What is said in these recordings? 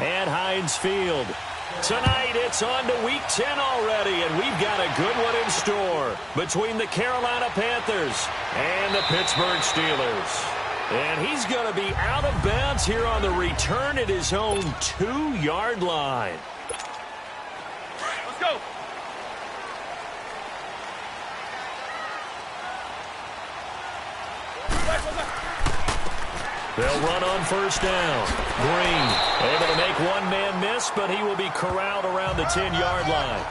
And Heinz Field. Tonight, it's on to Week 10 already, and we've got a good one in store between the Carolina Panthers and the Pittsburgh Steelers. And he's going to be out of bounds here on the return at his own 2-yard line. Let's go. They'll run on first down. Green able to make one man miss, but he will be corralled around the 10-yard line.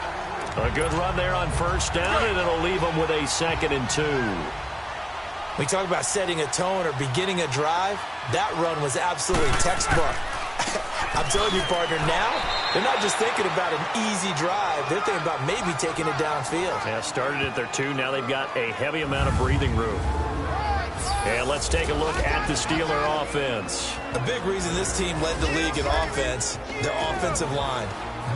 A good run there on first down, and it'll leave him with a 2nd and 2. We talk about setting a tone or beginning a drive. That run was absolutely textbook. I'm telling you, partner, now they're not just thinking about an easy drive. They're thinking about maybe taking it downfield. Yeah, started at their 2. Now they've got a heavy amount of breathing room. And let's take a look at the Steeler offense. A big reason this team led the league in offense, their offensive line.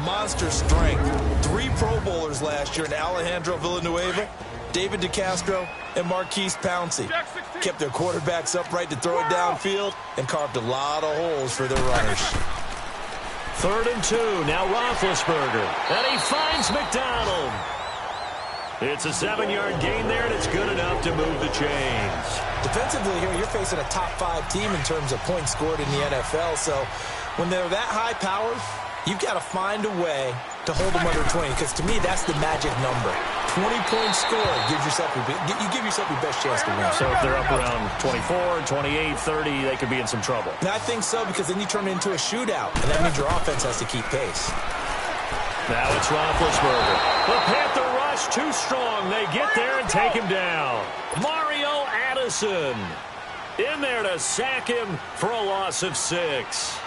Monster strength. 3 Pro Bowlers last year in Alejandro Villanueva, David DeCastro, and Marquise Pouncey. Kept their quarterbacks upright to throw it downfield and carved a lot of holes for their runners. 3rd and 2. Now Roethlisberger. And he finds McDonald. It's a 7-yard gain there, and it's good enough to move the chains. Defensively here, you're facing a top 5 team in terms of points scored in the NFL. So when they're that high powered, you've got to find a way to hold them under 20. Because to me, that's the magic number. 20 points scored gives yourself you give yourself your best chance to win. So if they're up around 24, 28, 30, they could be in some trouble. And I think so, because then you turn it into a shootout, and that means your offense has to keep pace. Now it's Roethlisberger. The Panther rush too strong. They get there and take him down. Mario Addison in there to sack him for a loss of 6.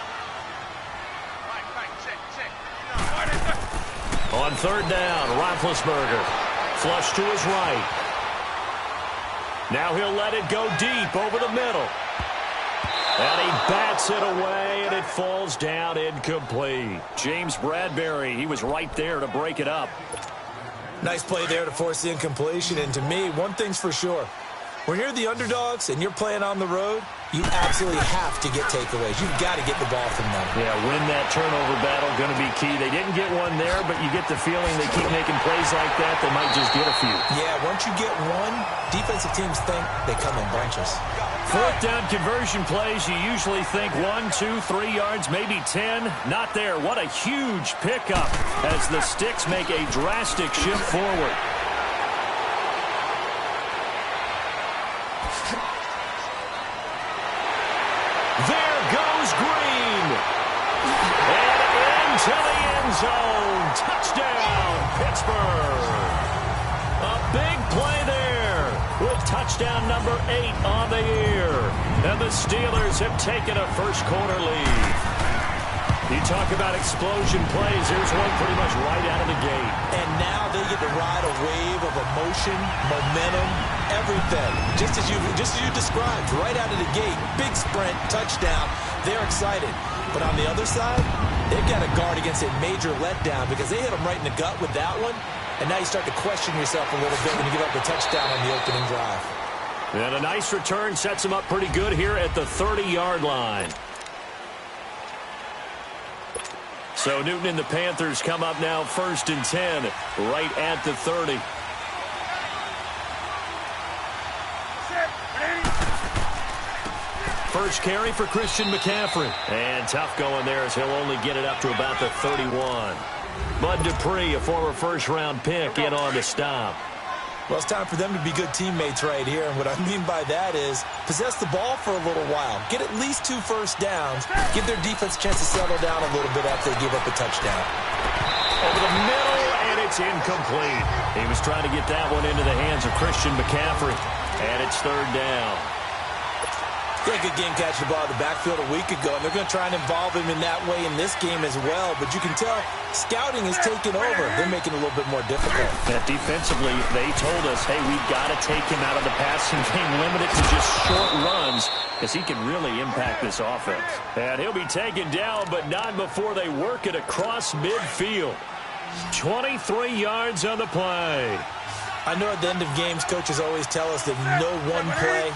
On 3rd down, Roethlisberger. Flush to his right. Now he'll let it go deep over the middle. And he bats it away, and it falls down incomplete. James Bradbury, he was right there to break it up. Nice play there to force the incompletion. And to me, one thing's for sure. When you're the underdogs and you're playing on the road, you absolutely have to get takeaways. You've got to get the ball from them. Yeah, win that turnover battle, going to be key. They didn't get one there, but you get the feeling they keep making plays like that, they might just get a few. Yeah, once you get one, defensive teams think they come in bunches. 4th down conversion plays, you usually think 1, 2, 3 yards, maybe 10. Not there. What a huge pickup as the Sticks make a drastic shift forward. There goes Green. And into the end zone. Touchdown, Pittsburgh. A big play there with touchdown number 8 on the year. And the Steelers have taken a first-quarter lead. You talk about explosion plays. Here's one pretty much right out of the gate. And now they get to ride a wave of emotion, momentum, everything. Just as you described, right out of the gate. Big sprint, touchdown. They're excited. But on the other side, they've got to guard against a major letdown because they hit them right in the gut with that one. And now you start to question yourself a little bit when you give up the touchdown on the opening drive. And a nice return sets them up pretty good here at the 30-yard line. So Newton and the Panthers come up now 1st and 10, right at the 30. First carry for Christian McCaffrey. And tough going there as he'll only get it up to about the 31. Bud Dupree, a former first-round pick, in on the stop. Well, it's time for them to be good teammates right here. And what I mean by that is possess the ball for a little while. Get at least 2 first downs. Give their defense a chance to settle down a little bit after they give up a touchdown. Over the middle, and it's incomplete. He was trying to get that one into the hands of Christian McCaffrey. And it's 3rd down. He had a good game catching the ball in the backfield a week ago, and they're going to try and involve him in that way in this game as well. But you can tell scouting is taking over. They're making it a little bit more difficult. That defensively, they told us, hey, we've got to take him out of the passing game, limit it to just short runs, because he can really impact this offense. And he'll be taken down, but not before they work it across midfield. 23 yards on the play. I know at the end of games, coaches always tell us that no one play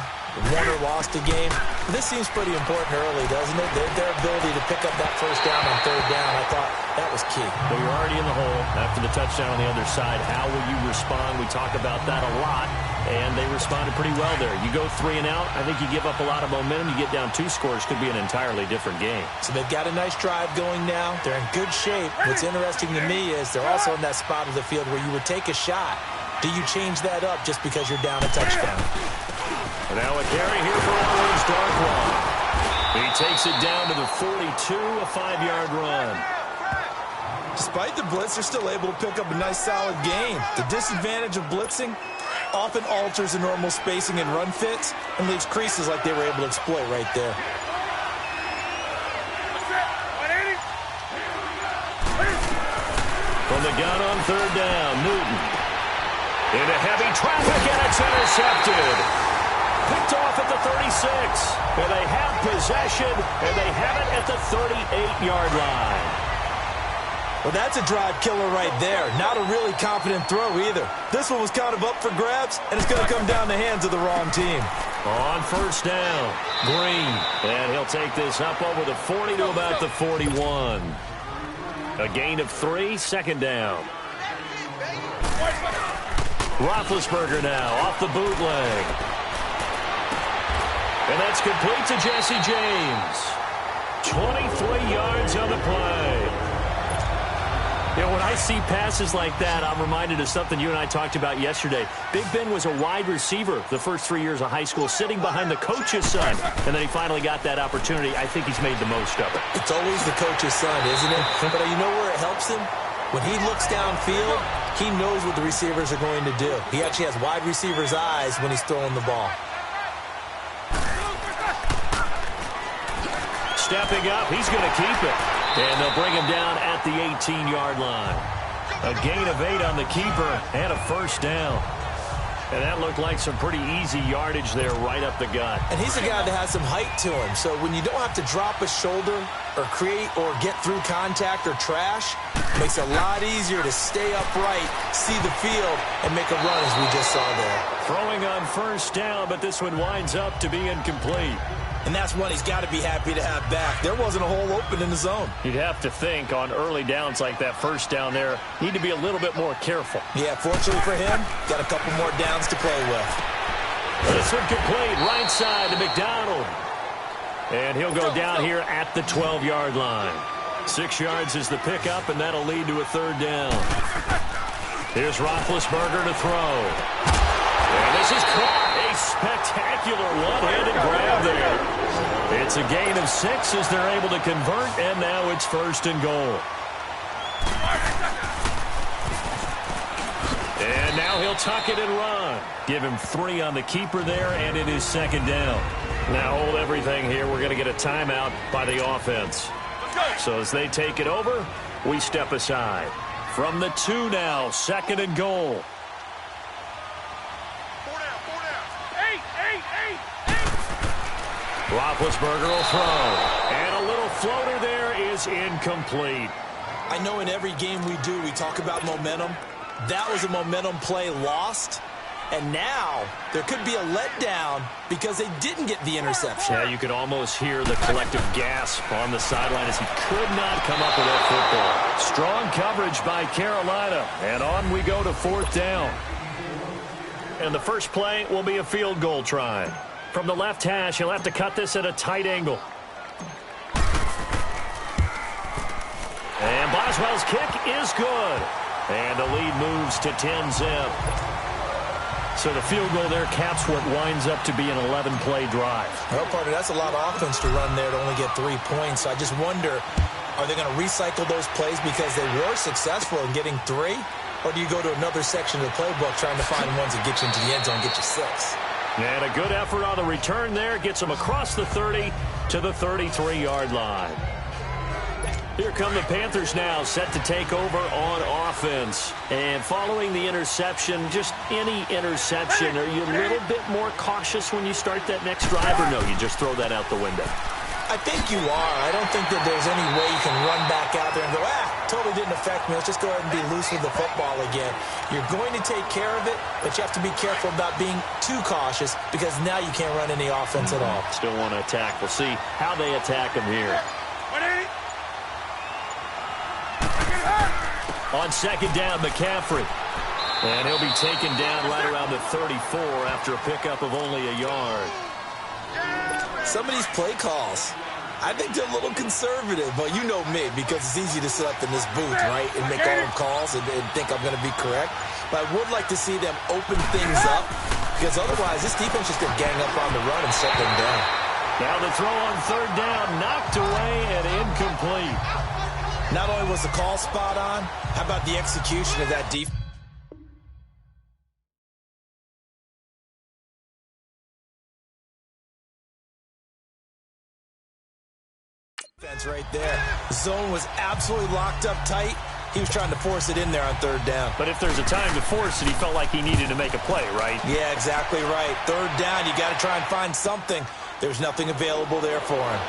won or lost a game. This seems pretty important early, doesn't it? Their ability to pick up that first down on third down, I thought that was key. Well, you're already in the hole after the touchdown on the other side. How will you respond? We talk about that a lot, and they responded pretty well there. You go 3 and out, I think you give up a lot of momentum. You get down 2 scores, could be an entirely different game. So they've got a nice drive going now. They're in good shape. What's interesting to me is they're also in that spot of the field where you would take a shot. Do you change that up just because you're down a touchdown? And now a carry here for Orange Darkwa. He takes it down to the 42, a 5-yard run. Despite the blitz, they're still able to pick up a nice solid gain. The disadvantage of blitzing often alters the normal spacing and run fits and leaves creases like they were able to exploit right there. From the gun on third down, Newton. Into heavy traffic, and it's intercepted. Picked off at the 36. And they have possession, and they have it at the 38-yard line. Well, that's a drive killer right there. Not a really confident throw either. This one was kind of up for grabs, and it's going to come down the hands of the wrong team. On first down, Green. And he'll take this up over the 40 to about the 41. A gain of 3, second down. Roethlisberger now off the bootleg. And that's complete to Jesse James. 23 yards on the play. You know, when I see passes like that, I'm reminded of something you and I talked about yesterday. Big Ben was a wide receiver the first 3 years of high school, sitting behind the coach's son. And then he finally got that opportunity. I think he's made the most of it. It's always the coach's son, isn't it? But you know where it helps him? When he looks downfield, he knows what the receivers are going to do. He actually has wide receivers' eyes when he's throwing the ball. Stepping up, he's going to keep it. And they'll bring him down at the 18-yard line. A gain of 8 on the keeper and a first down. And that looked like some pretty easy yardage there right up the gut. And he's a guy that has some height to him. So when you don't have to drop a shoulder or create or get through contact or trash, it makes it a lot easier to stay upright, see the field, and make a run as we just saw there. Throwing on first down, but this one winds up to be incomplete. And that's one he's got to be happy to have back. There wasn't a hole open in the zone. You'd have to think on early downs like that first down there, need to be a little bit more careful. Yeah, fortunately for him, got a couple more downs to play with. This one complete, right side to McDonald. And he'll go down here at the 12-yard line. 6 yards is the pickup, and that'll lead to a third down. Here's Roethlisberger to throw. And this is caught. A spectacular one-handed grab there. It's a gain of 6 as they're able to convert, and now it's first and goal. And now he'll tuck it and run. Give him 3 on the keeper there, and it is second down. Now hold everything here. We're going to get a timeout by the offense. So as they take it over, we step aside. From the 2 now, second and goal. Roethlisberger will throw. And a little floater there is incomplete. I know in every game we do, we talk about momentum. That was a momentum play lost. And now there could be a letdown because they didn't get the interception. Yeah, you could almost hear the collective gasp on the sideline as he could not come up with that football. Strong coverage by Carolina. And on we go to fourth down. And the first play will be a field goal try. From the left hash, he'll have to cut this at a tight angle. And Boswell's kick is good. And the lead moves to 10-zip. So the field goal there caps what winds up to be an 11-play drive. Well, partner, that's a lot of offense to run there to only get 3 points. So I just wonder, are they going to recycle those plays because they were successful in getting 3? Or do you go to another section of the playbook trying to find ones that get you into the end zone and get you 6? And a good effort on the return there. Gets him across the 30 to the 33-yard line. Here come the Panthers now, set to take over on offense. And following the interception, just any interception, are you a little bit more cautious when you start that next drive, or no, you just throw that out the window? I think you are. I don't think that there's any way you can run back out there and go, totally didn't affect me. Let's just go ahead and be loose with the football again. You're going to take care of it, but you have to be careful about being too cautious because now you can't run any offense at all. Still want to attack. We'll see how they attack him here. On second down, McCaffrey. And he'll be taken down right around the 34 after a pickup of only a yard. Some of these play calls, I think they're a little conservative, but you know me, because it's easy to sit up in this booth, right, and make all the calls and think I'm going to be correct. But I would like to see them open things up, because otherwise this defense is going to gang up on the run and shut them down. Now the throw on third down, knocked away and incomplete. Not only was the call spot on, how about the execution of that defense? Right there. The zone was absolutely locked up tight. He was trying to force it in there on third down. But if there's a time to force it, he felt like he needed to make a play, right? Yeah, exactly right. Third down, you got to try and find something. There's nothing available there for him.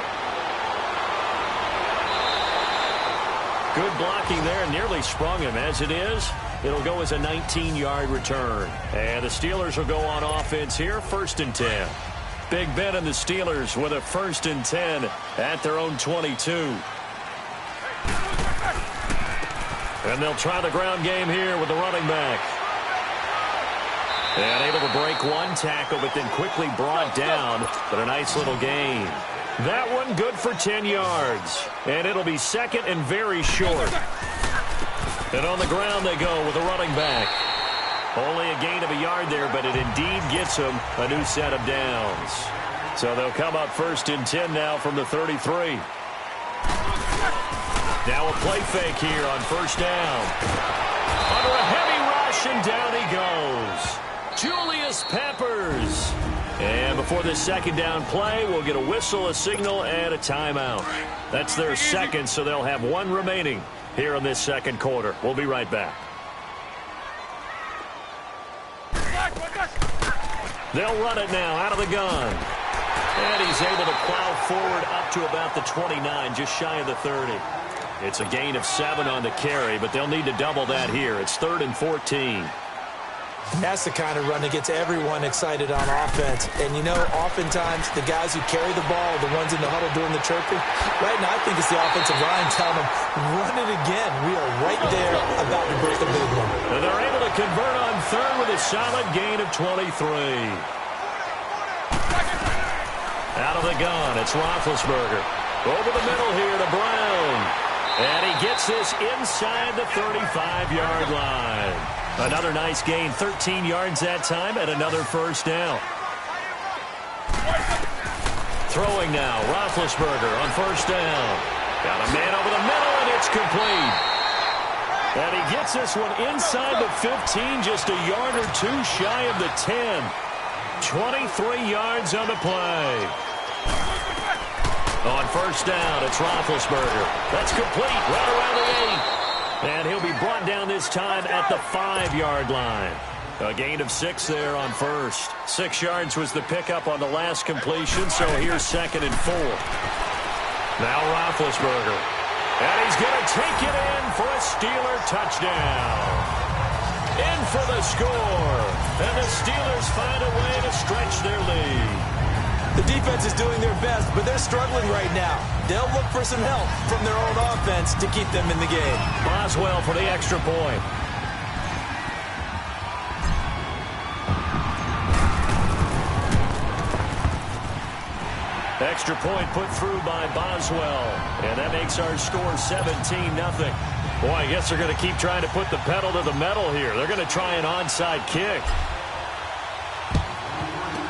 Good blocking there, nearly sprung him. As it is, it'll go as a 19-yard return. And the Steelers will go on offense here, 1st and 10. Big Ben and the Steelers with a 1st and 10 at their own 22. And they'll try the ground game here with the running back. And able to break one tackle, but then quickly brought down. But a nice little gain. That one good for 10 yards. And it'll be second and very short. And on the ground they go with the running back. Only a gain of a yard there, but it indeed gets them a new set of downs. So they'll come up 1st and 10 now from the 33. Now a play fake here on 1st down. Under a heavy rush, and down he goes. Julius Peppers. And before this second down play, we'll get a whistle, a signal, and a timeout. That's their second, so they'll have one remaining here in this second quarter. We'll be right back. They'll run it now out of the gun. And he's able to plow forward up to about the 29, just shy of the 30. It's a gain of 7 on the carry, but they'll need to double that here. It's 3rd and 14. And that's the kind of run that gets everyone excited on offense. And, you know, oftentimes the guys who carry the ball are the ones in the huddle doing the chirping. Right now, I think it's the offensive line telling them, run it again. We are right there about to break a big one. And they're able to convert on 3rd with a solid gain of 23. Out of the gun, it's Roethlisberger. Over the middle here to Brown. And he gets this inside the 35-yard line. Another nice gain, 13 yards that time, and another 1st down. Throwing now, Roethlisberger on 1st down. Got a man over the middle, and it's complete. And he gets this one inside the 15, just a yard or two shy of the 10. 23 yards on the play. On 1st down, it's Roethlisberger. That's complete, right around the 8. And he'll be brought down this time at the 5-yard line. A gain of 6 there on 1st. 6 yards was the pickup on the last completion, so here's 2nd and 4. Now Roethlisberger. And he's going to take it in for a Steeler touchdown. In for the score. And the Steelers find a way to stretch their lead. The defense is doing their best, but they're struggling right now. They'll look for some help from their own offense to keep them in the game. Boswell for the extra point. Extra point put through by Boswell. And that makes our score 17-0. Boy, I guess they're going to keep trying to put the pedal to the metal here. They're going to try an onside kick.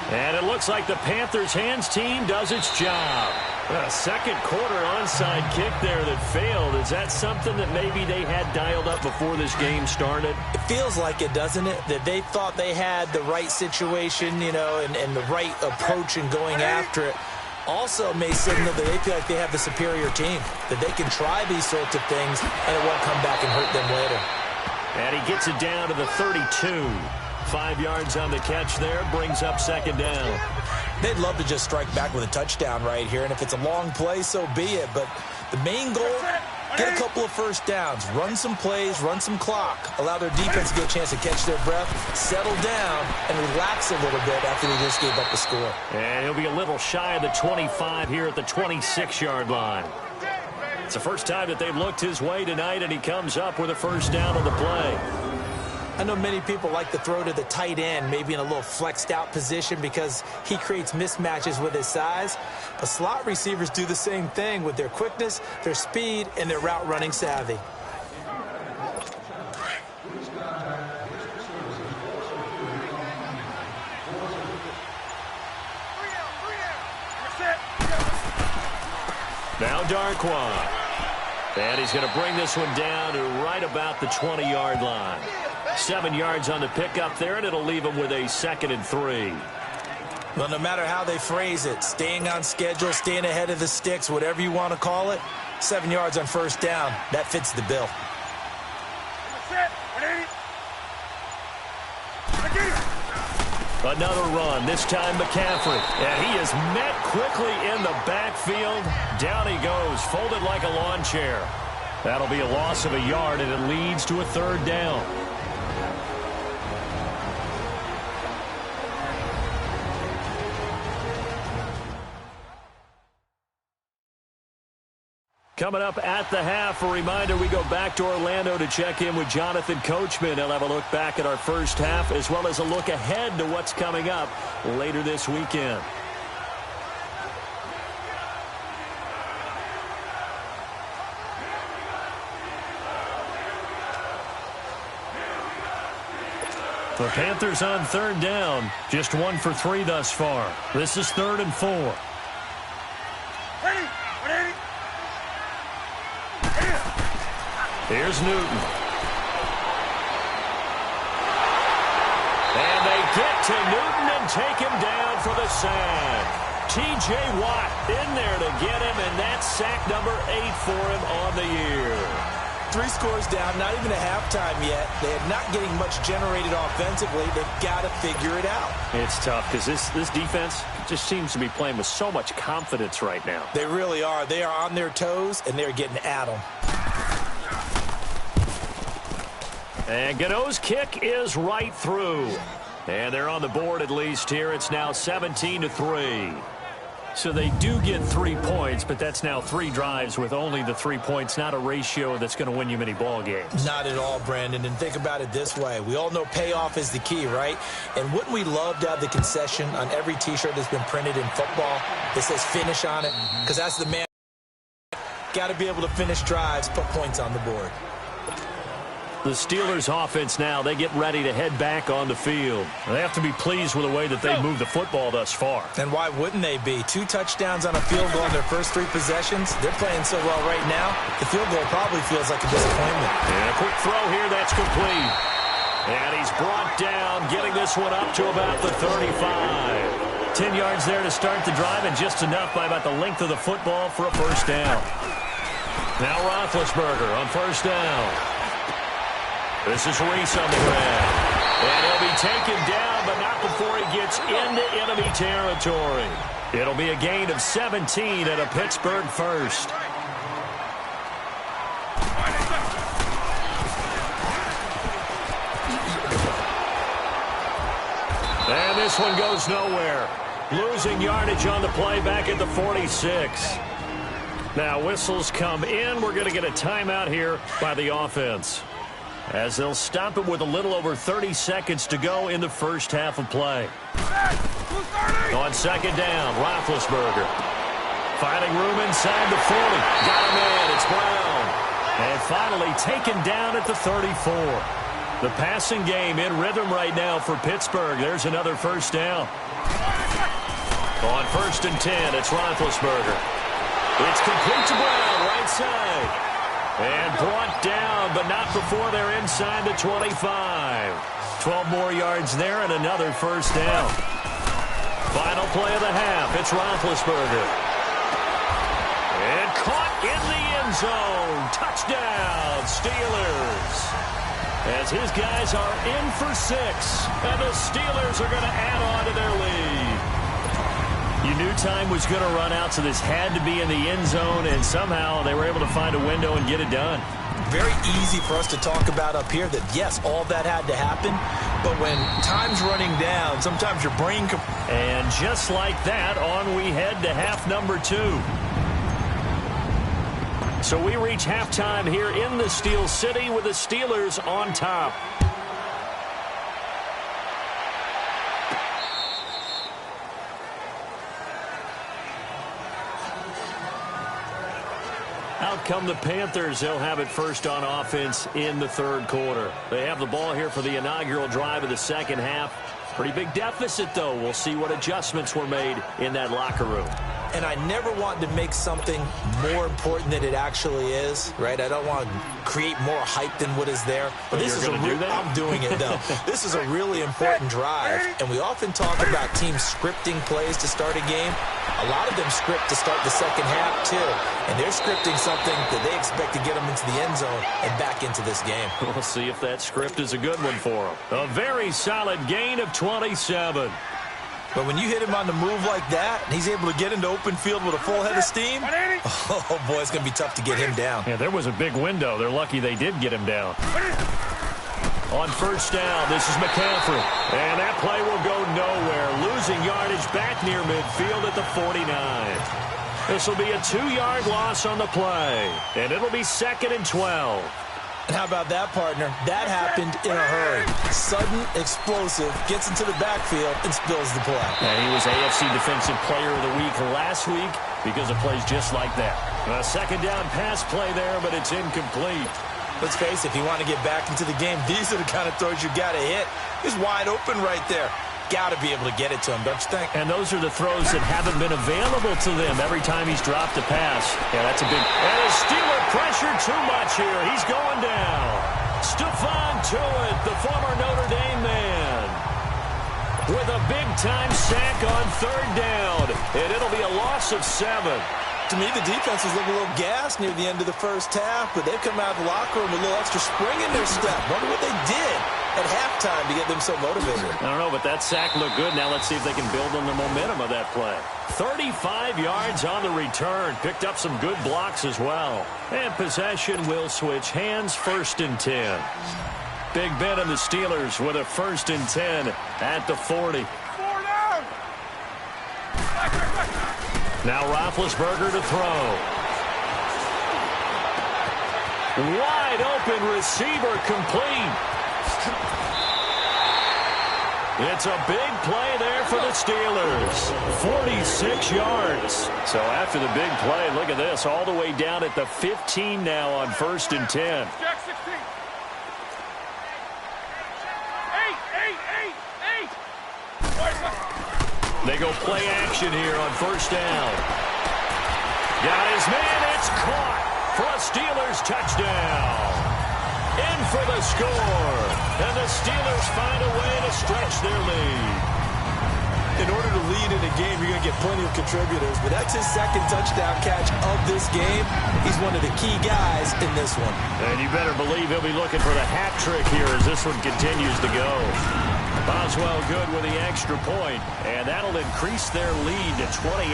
And it looks like the Panthers' hands team does its job. A second quarter onside kick there that failed. Is that something that maybe they had dialed up before this game started? It feels like it, doesn't it? That they thought they had the right situation, you know, and the right approach in going after it. Also may signal that they feel like they have the superior team, that they can try these sorts of things and it won't come back and hurt them later. And he gets it down to the 32. 5 yards on the catch there, brings up 2nd down. They'd love to just strike back with a touchdown right here, and if it's a long play, so be it. But the main goal, Get a couple of first downs, run some plays, run some clock, allow their defense to get a chance to catch their breath, settle down, and relax a little bit after they just gave up the score. And he'll be a little shy of the 25 here at the 26-yard line. It's the first time that they've looked his way tonight, and he comes up with a first down on the play. I know many people like to throw to the tight end, maybe in a little flexed out position because he creates mismatches with his size. But slot receivers do the same thing with their quickness, their speed, and their route running savvy. Now Darquan. And he's going to bring this one down to right about the 20-yard line. 7 yards on the pickup there, and it'll leave him with a 2nd and 3. Well, no matter how they phrase it, staying on schedule, staying ahead of the sticks, whatever you want to call it, 7 yards on first down, that fits the bill. Another run, this time McCaffrey. And he is met quickly in the backfield. Down he goes, folded like a lawn chair. That'll be a loss of a yard, and it leads to a 3rd down. Coming up at the half, a reminder, we go back to Orlando to check in with Jonathan Coachman. He'll have a look back at our first half as well as a look ahead to what's coming up later this weekend. The Panthers on 3rd down, just 1 for 3 thus far. This is 3rd and 4. Here's Newton. And they get to Newton and take him down for the sack. T.J. Watt in there to get him, and that's sack number 8 for him on the year. 3 scores down, not even a halftime yet. They are not getting much generated offensively. They've got to figure it out. It's tough because this defense just seems to be playing with so much confidence right now. They really are. They are on their toes, and they're getting at them. And Gano's kick is right through. And they're on the board at least here. It's now 17-3. So they do get 3 points, but that's now 3 drives with only the 3 points, not a ratio that's going to win you many ball games. Not at all, Brandon. And think about it this way. We all know payoff is the key, right? And wouldn't we love to have the concession on every T-shirt that's been printed in football that says finish on it? Because that's the man. Got to be able to finish drives, put points on the board. The Steelers offense now, they get ready to head back on the field. They have to be pleased with the way that they've moved the football thus far. And why wouldn't they be? 2 touchdowns on a field goal in their first 3 possessions. They're playing so well right now, the field goal probably feels like a disappointment. And a quick throw here, that's complete. And he's brought down, getting this one up to about the 35. 10 yards there to start the drive, and just enough by about the length of the football for a first down. Now Roethlisberger on first down. This is Reese on the ground. And he'll be taken down, but not before he gets into enemy territory. It'll be a gain of 17 at a Pittsburgh first. And this one goes nowhere. Losing yardage on the play back at the 46. Now whistles come in. We're going to get a timeout here by the offense, as they'll stop it with a little over 30 seconds to go in the first half of play. On second down, Roethlisberger. Finding room inside the 40. Got him in. It's Brown. And finally taken down at the 34. The passing game in rhythm right now for Pittsburgh. There's another first down. On 1st and 10, it's Roethlisberger. It's complete to Brown, right side. And brought down, but not before they're inside the 25. 12 more yards there and another first down. Final play of the half. It's Roethlisberger. And caught in the end zone. Touchdown, Steelers. As his guys are in for 6. And the Steelers are going to add on to their lead. You knew time was going to run out, so this had to be in the end zone, and somehow they were able to find a window and get it done. Very easy for us to talk about up here that, yes, all that had to happen, but when time's running down, sometimes your brain... And just like that, on we head to half number 2. So we reach halftime here in the Steel City with the Steelers on top. Out come the Panthers. They'll have it first on offense in the third quarter. They have the ball here for the inaugural drive of the second half. Pretty big deficit, though. We'll see what adjustments were made in that locker room. And I never want to make something more important than it actually is, right? I don't want to create more hype than what is there. But this is I'm doing it, though. This is a really important drive. And we often talk about teams scripting plays to start a game. A lot of them script to start the second half, too. And they're scripting something that they expect to get them into the end zone and back into this game. We'll see if that script is a good one for them. A very solid gain of 27. But when you hit him on the move like that, and he's able to get into open field with a full head of steam, oh, boy, it's going to be tough to get him down. Yeah, there was a big window. They're lucky they did get him down. On first down, this is McCaffrey. And that play will go nowhere. Losing yardage back near midfield at the 49. This will be a 2-yard loss on the play. And it'll be 2nd and 12. And how about that, partner? That happened in a hurry. Sudden, explosive, gets into the backfield, and spills the play. And he was AFC Defensive Player of the Week last week because of plays just like that. A second down pass play there, but it's incomplete. Let's face it, if you want to get back into the game, these are the kind of throws you got to hit. He's wide open right there. Got to be able to get it to him, don't you think? And those are the throws that haven't been available to them every time he's dropped a pass. Yeah, that's a big... And a Steeler pressure too much here. He's going down. Stephon Tuitt, the former Notre Dame man, with a big-time sack on third down. And it'll be a loss of 7. To me, the defense was looking a little gassed near the end of the first half, but they've come out of the locker room with a little extra spring in their step. Wonder what they did at halftime to get them so motivated. I don't know, but that sack looked good. Now let's see if they can build on the momentum of that play. 35 yards on the return. Picked up some good blocks as well. And possession will switch hands, 1st and 10. Big Ben and the Steelers with a 1st and 10 at the 40. Now Roethlisberger to throw. Wide open receiver complete. It's a big play there for the Steelers. 46 yards. So after the big play, look at this. All the way down at the 15 now on 1st and 10. Jack 16. 8. They go play action here on 1st down. Got his man. It's caught for a Steelers touchdown. In for the score. And the Steelers find a way to stretch their lead. In order to lead in a game, you're going to get plenty of contributors, but that's his 2nd touchdown catch of this game. He's one of the key guys in this one. And you better believe he'll be looking for the hat trick here as this one continues to go. Boswell good with the extra point, and that'll increase their lead to 28.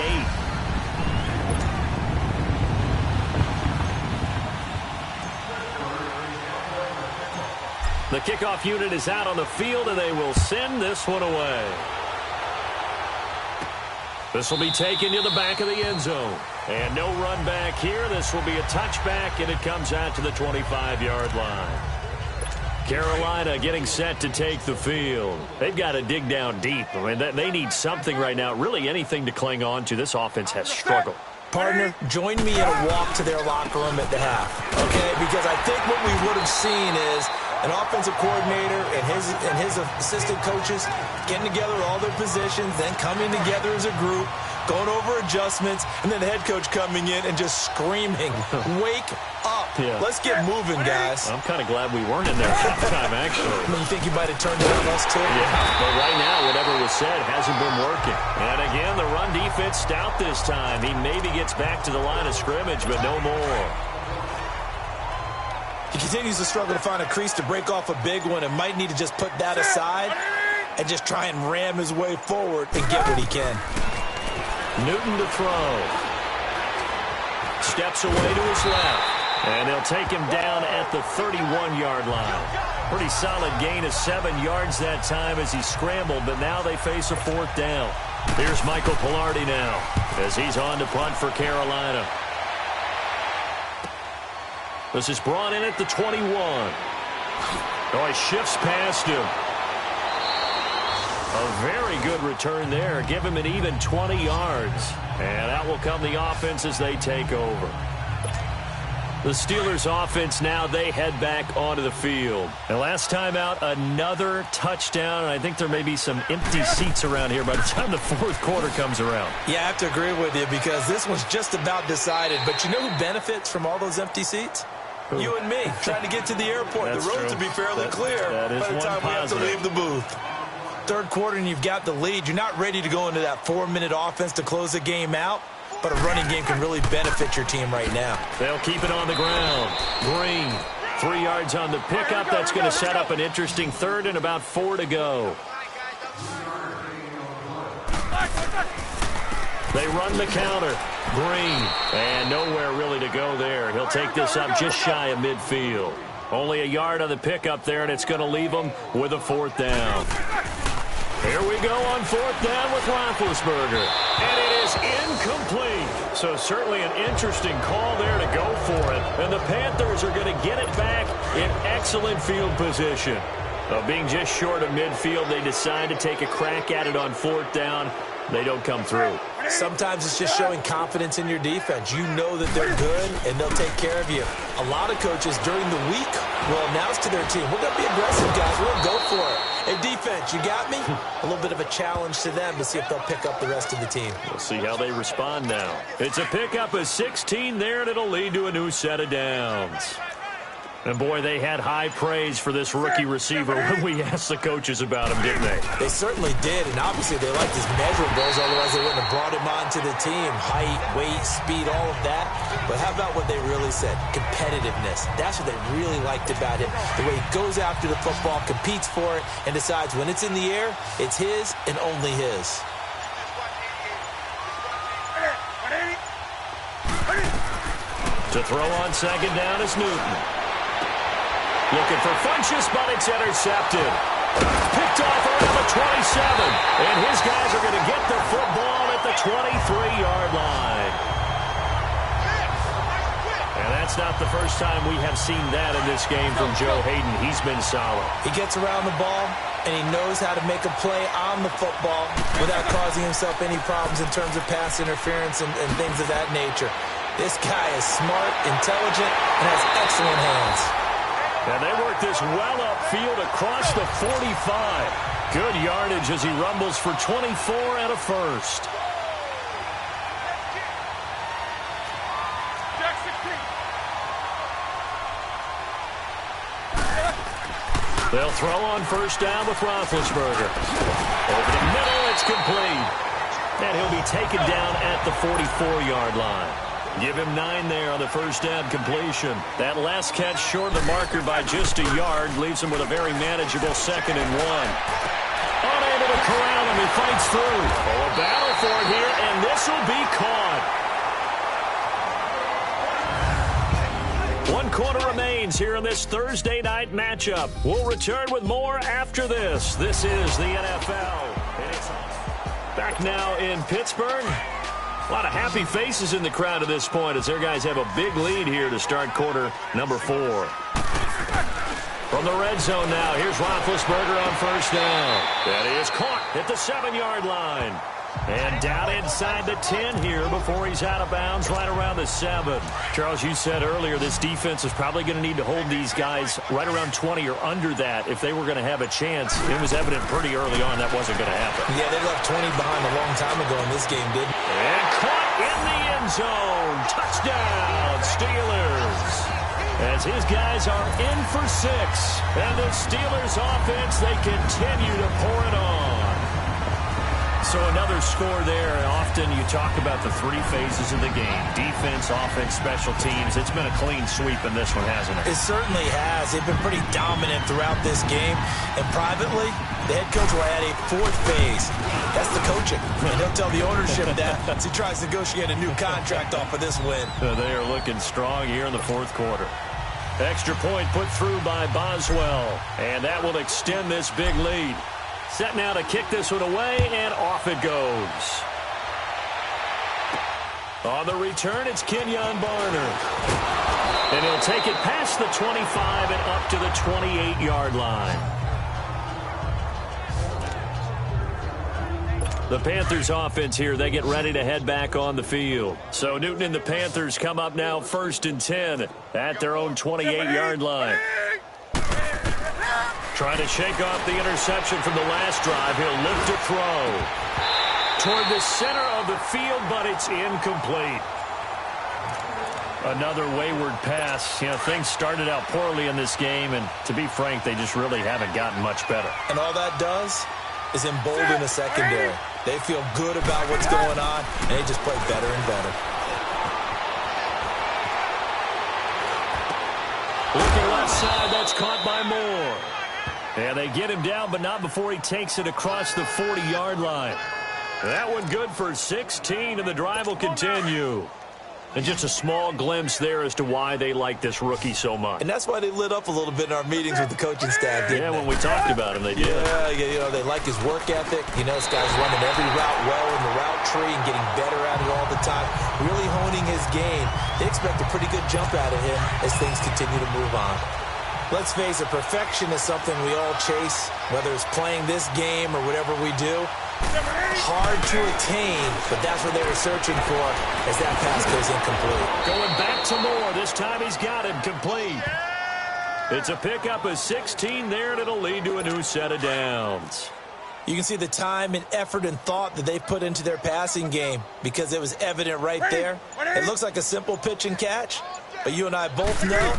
The kickoff unit is out on the field, and they will send this one away. This will be taken to the back of the end zone. And no run back here. This will be a touchback, and it comes out to the 25-yard line. Carolina getting set to take the field. They've got to dig down deep. I mean, they need something right now, really anything to cling on to. This offense has struggled. Partner, join me in a walk to their locker room at the half, okay? Because I think what we would have seen is an offensive coordinator and his assistant coaches getting together all their positions, then coming together as a group, going over adjustments, and then the head coach coming in and just screaming, wake up. Yeah. Let's get moving, guys. I'm kind of glad we weren't in there halftime, actually. I mean, you think you might have turned it on us, too? Yeah, but right now, whatever was said hasn't been working. And again, the run defense stout this time. He maybe gets back to the line of scrimmage, but no more. He continues to struggle to find a crease to break off a big one and might need to just put that aside and just try and ram his way forward and get what he can. Newton to throw. Steps away to his left. And they'll take him down at the 31-yard line. Pretty solid gain of 7 yards that time as he scrambled, but now they face a 4th down. Here's Michael Pilardi now as he's on to punt for Carolina. This is brought in at the 21. Oh, he shifts past him. A very good return there. Give him an even 20 yards. And out will come the offense as they take over. The Steelers offense now, they head back onto the field. And last time out, another touchdown. And I think there may be some empty seats around here by the time the 4th quarter comes around. Yeah, I have to agree with you because this one's just about decided. But you know who benefits from all those empty seats? You and me, trying to get to the airport. That's the roads true. will be fairly clear by the time we have to leave the booth. 3rd quarter and you've got the lead. You're not ready to go into that 4-minute offense to close the game out. But a running game can really benefit your team right now. They'll keep it on the ground. Green, 3 yards on the pickup. That's going to set up an interesting 3rd and about 4 to go. They run the counter. Green, and nowhere really to go there. He'll take this up just shy of midfield. Only a yard on the pickup there, and it's going to leave him with a 4th down. Here we go on 4th down with Roethlisberger. And it is incomplete. So certainly an interesting call there to go for it. And the Panthers are going to get it back in excellent field position. Being just short of midfield, they decide to take a crack at it on 4th down. They don't come through. Sometimes it's just showing confidence in your defense. You know that they're good, and they'll take care of you. A lot of coaches during the week will announce to their team, we're going to be aggressive, guys. We're going to go for it. Hey, defense, you got me? A little bit of a challenge to them to see if they'll pick up the rest of the team. We'll see how they respond now. It's a pickup of 16 there, and it'll lead to a new set of downs. And, boy, they had high praise for this rookie receiver when we asked the coaches about him, didn't they? They certainly did, and obviously they liked his measurables, otherwise they wouldn't have brought him onto the team. Height, weight, speed, all of that. But how about what they really said? Competitiveness. That's what they really liked about him. The way he goes after the football, competes for it, and decides when it's in the air, it's his and only his. To throw on 2nd down is Newton. Looking for Funchess, but it's intercepted. Picked off around the 27. And his guys are going to get the football at the 23-yard line. And that's not the first time we have seen that in this game from Joe Hayden. He's been solid. He gets around the ball, and he knows how to make a play on the football without causing himself any problems in terms of pass interference and things of that nature. This guy is smart, intelligent, and has excellent hands. And they work this well upfield across the 45. Good yardage as he rumbles for 24 and a first. They'll throw on 1st down with Roethlisberger. Over the middle, it's complete. And he'll be taken down at the 44-yard line. Give him 9 there on the 1st down completion. That last catch short of the marker by just a yard leaves him with a very manageable 2nd and 1. Unable to corral him, he fights through. Oh, a battle for it here, and this will be caught. 1 quarter remains here in this Thursday night matchup. We'll return with more after this. This is the NFL. Back now in Pittsburgh. A lot of happy faces in the crowd at this point as their guys have a big lead here to start quarter number 4. From the red zone now, here's Roethlisberger on 1st down. That is caught at the 7-yard line. And down inside the 10 here before he's out of bounds right around the 7. Charles, you said earlier this defense is probably going to need to hold these guys right around 20 or under that if they were going to have a chance. It was evident pretty early on that wasn't going to happen. Yeah, they left 20 behind a long time ago in this game, didn't they? And caught in the end zone. Touchdown, Steelers. As his guys are in for 6. And the Steelers offense, they continue to pour it on. So another score there. Often you talk about the three phases of the game. Defense, offense, special teams. It's been a clean sweep in this one, hasn't it? It certainly has. They've been pretty dominant throughout this game. And privately, the head coach will add a fourth phase. That's the coaching. And he'll tell the ownership that as he tries to negotiate a new contract off of this win. They are looking strong here in the fourth quarter. Extra point put through by Boswell. And that will extend this big lead. Set now to kick this one away, and off it goes. On the return, it's Kenyon Barner. And he'll take it past the 25 and up to the 28-yard line. The Panthers offense here, they get ready to head back on the field. So Newton and the Panthers come up now 1st and 10 at their own 28-yard line. Trying to shake off the interception from the last drive. He'll lift a throw toward the center of the field, but it's incomplete. Another wayward pass. You know, things started out poorly in this game, and to be frank, they just really haven't gotten much better. And all that does is embolden the secondary. They feel good about what's going on, and they just play better and better. Looking left side, that's caught by Moore. And they get him down, but not before he takes it across the 40-yard line. That one good for 16, and the drive will continue. And just a small glimpse there as to why they like this rookie so much. And that's why they lit up a little bit in our meetings with the coaching staff, didn't they? When we talked about him, they did. Yeah, you know, they like his work ethic. You know, this guy's running every route well in the route tree and getting better at it all the time, really honing his game. They expect a pretty good jump out of him as things continue to move on. Let's face it, perfection is something we all chase, whether it's playing this game or whatever we do. Hard to attain, but that's what they were searching for as that pass goes incomplete. Going back to Moore. This time he's got him complete. It's a pickup of 16 there, and it'll lead to a new set of downs. You can see the time and effort and thought that they put into their passing game because it was evident right there. It looks like a simple pitch and catch, but you and I both know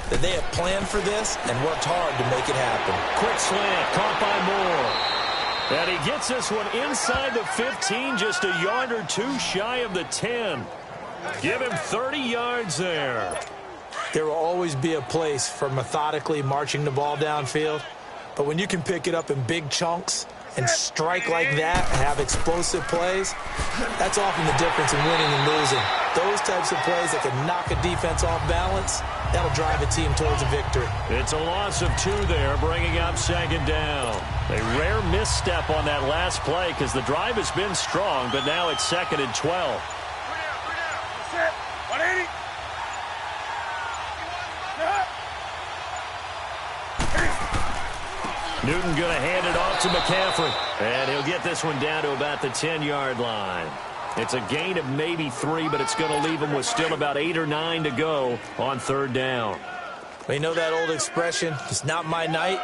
that they have planned for this and worked hard to make it happen. Quick slant, caught by Moore. And he gets this one inside the 15, just a yard or two shy of the 10. Give him 30 yards there. There will always be a place for methodically marching the ball downfield, but when you can pick it up in big chunks and strike like that, have explosive plays, that's often the difference in winning and losing. Those types of plays that can knock a defense off balance, that'll drive a team towards a victory. It's a loss of 2 there, bringing up 2nd down. A rare misstep on that last play because the drive has been strong, but now it's 2nd and 12. 180. Newton going to hand it off to McCaffrey. And he'll get this one down to about the 10-yard line. It's a gain of maybe 3, but it's going to leave him with still about 8 or 9 to go on 3rd down. Well, you know that old expression, it's not my night?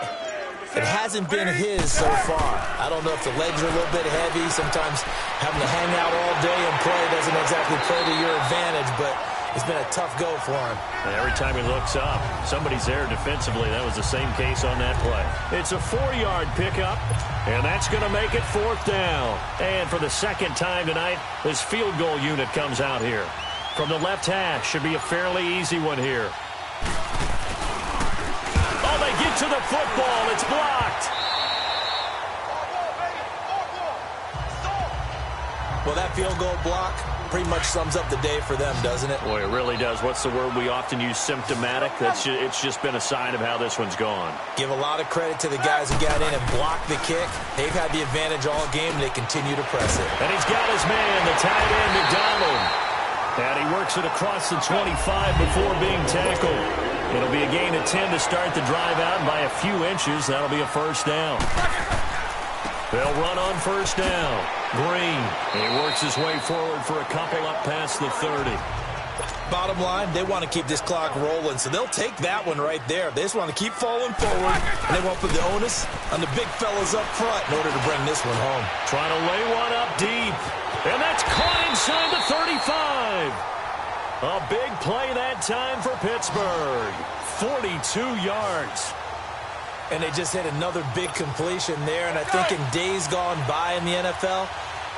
It hasn't been his so far. I don't know if the legs are a little bit heavy. Sometimes having to hang out all day and play doesn't exactly play to your advantage, but it's been a tough go for him. And every time he looks up, somebody's there defensively. That was the same case on that play. It's a 4-yard pickup, and that's going to make it 4th down. And for the 2nd time tonight, this field goal unit comes out here. From the left hash, should be a fairly easy one here. Oh, they get to the football. It's blocked. Well, that field goal block pretty much sums up the day for them, doesn't it? Boy, it really does. What's the word we often use? Symptomatic. It's just been a sign of how this one's gone. Give a lot of credit to the guys who got in and blocked the kick. They've had the advantage all game, and they continue to press it. And he's got his man, the tight end, McDonald. And he works it across the 25 before being tackled. It'll be a gain of 10 to start the drive out, and by a few inches, that'll be a 1st down. They'll run on 1st down. Green. He works his way forward for a couple up past the 30. Bottom line, they want to keep this clock rolling, so they'll take that one right there. They just want to keep falling forward, and they want to put the onus on the big fellas up front in order to bring this one home. Trying to lay one up deep. And that's caught inside the 35. A big play that time for Pittsburgh. 42 yards. And they just hit another big completion there. And I think in days gone by in the NFL,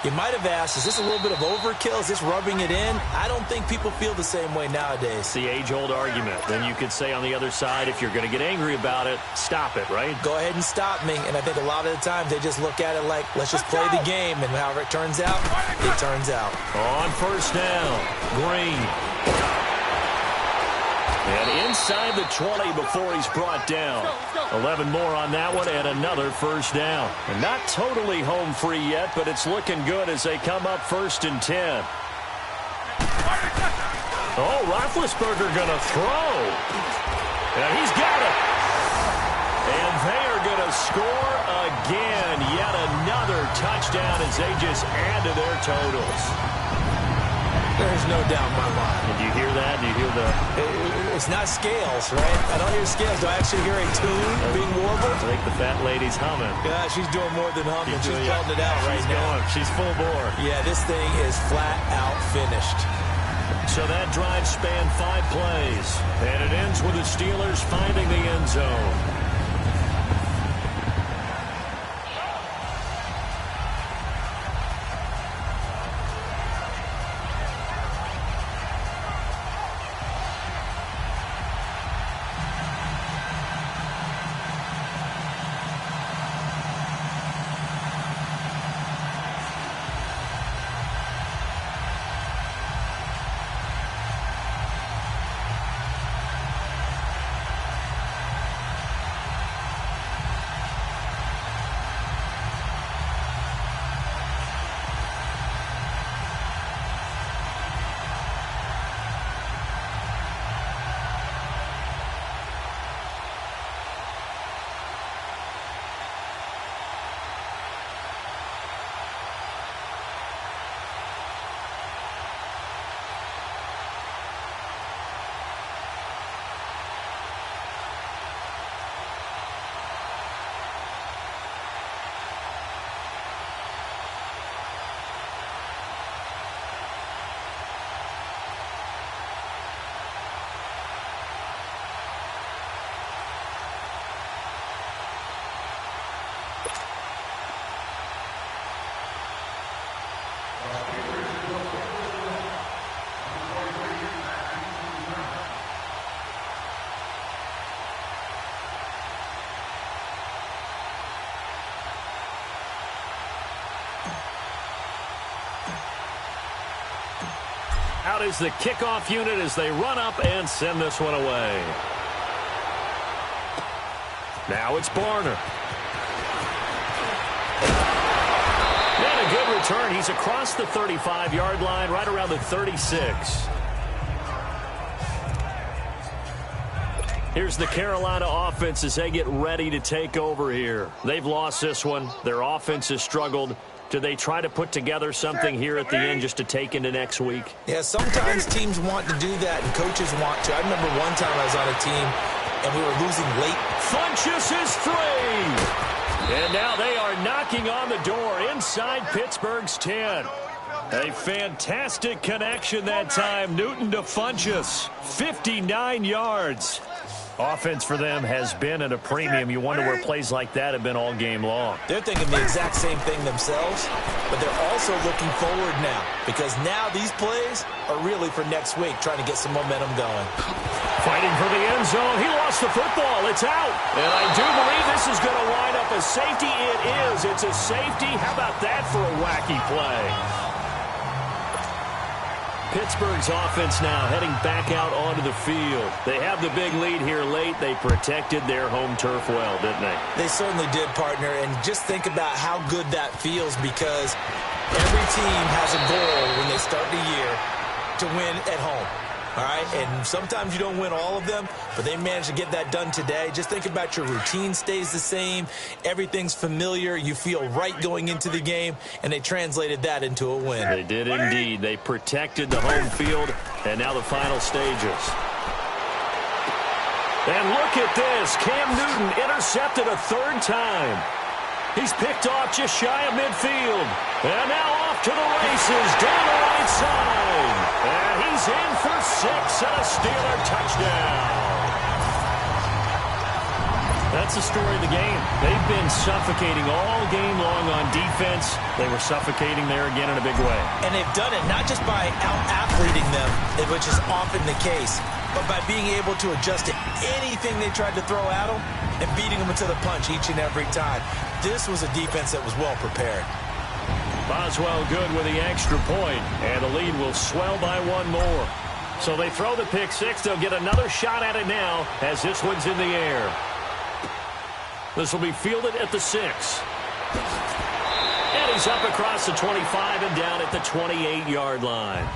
You might have asked, is this a little bit of overkill? Is this rubbing it in? I don't think people feel the same way nowadays. It's the age-old argument. Then you could say on the other side, if you're going to get angry about it, stop it, right? Go ahead and stop me. And I think a lot of the times they just look at it like, let's just play the game. And however it turns out, it turns out. On first down, Green. And inside the 20 before he's brought down. 11 more on that one and another first down. And not totally home free yet, but it's looking good as they come up 1st and 10. Oh, Roethlisberger going to throw. And he's got it. And they are going to score again. Yet another touchdown as they just add to their totals. There's no doubt in my mind. Did you hear that? Do you hear the... It's not scales, right? I don't hear scales. Do I actually hear a tune being warbled? I think the fat lady's humming. Yeah, she's doing more than humming. She's belting it out right now. She's full bore. Yeah, this thing is flat out finished. So that drive spanned 5 plays. And it ends with the Steelers finding the end zone. Out is the kickoff unit as they run up and send this one away. Now it's Barner. And a good return. He's across the 35-yard line, right around the 36. Here's the Carolina offense as they get ready to take over here. They've lost this one. Their offense has struggled. Do they try to put together something here at the end just to take into next week? Yeah, sometimes teams want to do that and coaches want to. I remember one time I was on a team and we were losing late. Funchess is free. And now they are knocking on the door inside Pittsburgh's 10. A fantastic connection that time. Newton to Funchess. 59 yards. Offense for them has been at a premium. You wonder where plays like that have been all game long. They're thinking the exact same thing themselves, but they're also looking forward now because now these plays are really for next week, trying to get some momentum going. Fighting for the end zone. He lost the football. It's out. And I do believe this is going to wind up a safety. It is. It's a safety. How about that for a wacky play? Pittsburgh's offense now heading back out onto the field. They have the big lead here late. They protected their home turf well, didn't they? They certainly did, partner. And just think about how good that feels because every team has a goal when they start the year to win at home. All right, and sometimes you don't win all of them, but they managed to get that done today. Just think about your routine stays the same. Everything's familiar. You feel right going into the game, and they translated that into a win. They did indeed. They protected the home field, and now the final stages. And look at this. Cam Newton intercepted a third time. He's picked off just shy of midfield. And now off to the races down the right side. And he's in for 6 and a Steeler touchdown. That's that's the story of the game. They've been suffocating all game long on defense. They were suffocating there again in a big way. And they've done it not just by out-athleting them, which is often the case, but by being able to adjust to anything they tried to throw at them and beating them into the punch each and every time. This was a defense that was well prepared. Boswell good with the extra point, and the lead will swell by one more. So they throw the pick six. They'll get another shot at it now as this one's in the air. This will be fielded at the 6. And he's up across the 25 and down at the 28-yard line.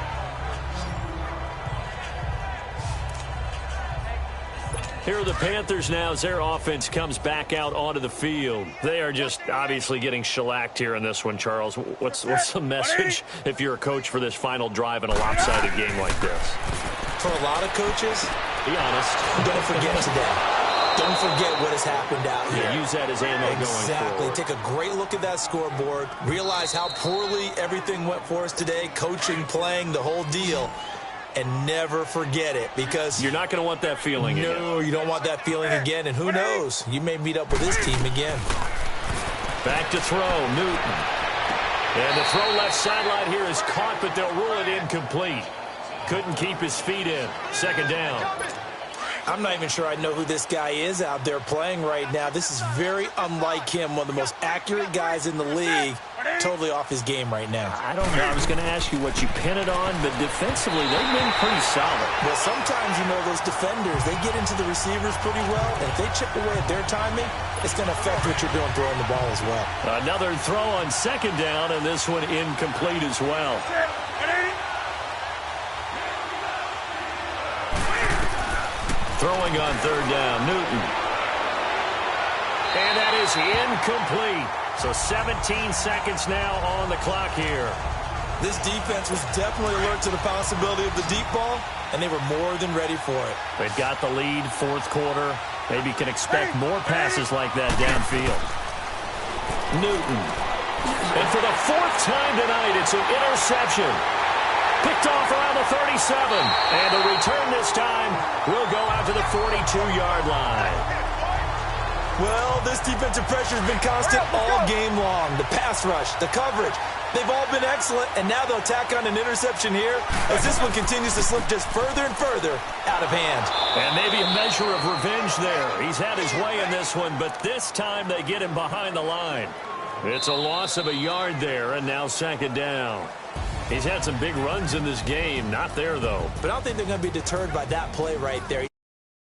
Here are the Panthers now as their offense comes back out onto the field. They are just obviously getting shellacked here in this one, Charles. What's the message if you're a coach for this final drive in a lopsided game like this? For a lot of coaches, be honest, don't forget today. Don't forget what has happened out here. Yeah, use that as ammo going forward. Exactly. Take a great look at that scoreboard. Realize how poorly everything went for us today. Coaching, playing, the whole deal. And never forget it, because you're not going to want that feeling again. No, you don't want that feeling again. And who knows? You may meet up with this team again. Back to throw, Newton. And the throw left sideline here is caught, but they'll rule it incomplete. Couldn't keep his feet in. Second down. I'm not even sure I know who this guy is out there playing right now. This is very unlike him, one of the most accurate guys in the league. Totally off his game right now. I don't know. I was going to ask you what you pin it on, but defensively, they've been pretty solid. Well, sometimes, you know, those defenders, they get into the receivers pretty well, and if they chip away at their timing, it's going to affect what you're doing throwing the ball as well. Another throw on second down, and this one incomplete as well. Throwing on third down, Newton. And that is incomplete. So 17 seconds now on the clock here. This defense was definitely alert to the possibility of the deep ball, and they were more than ready for it. They've got the lead, fourth quarter. Maybe can expect more passes like that downfield. Newton. And for the fourth time tonight, it's an interception. Picked off around the 37. And the return this time will go out to the 42-yard line. Well, this defensive pressure has been constant all game long. The pass rush, the coverage, they've all been excellent, and now they'll tack on an interception here as this one continues to slip just further and further out of hand. And maybe a measure of revenge there. He's had his way in this one, but this time they get him behind the line. It's a loss of a yard there, and now second down. He's had some big runs in this game. Not there, though. But I don't think they're going to be deterred by that play right there.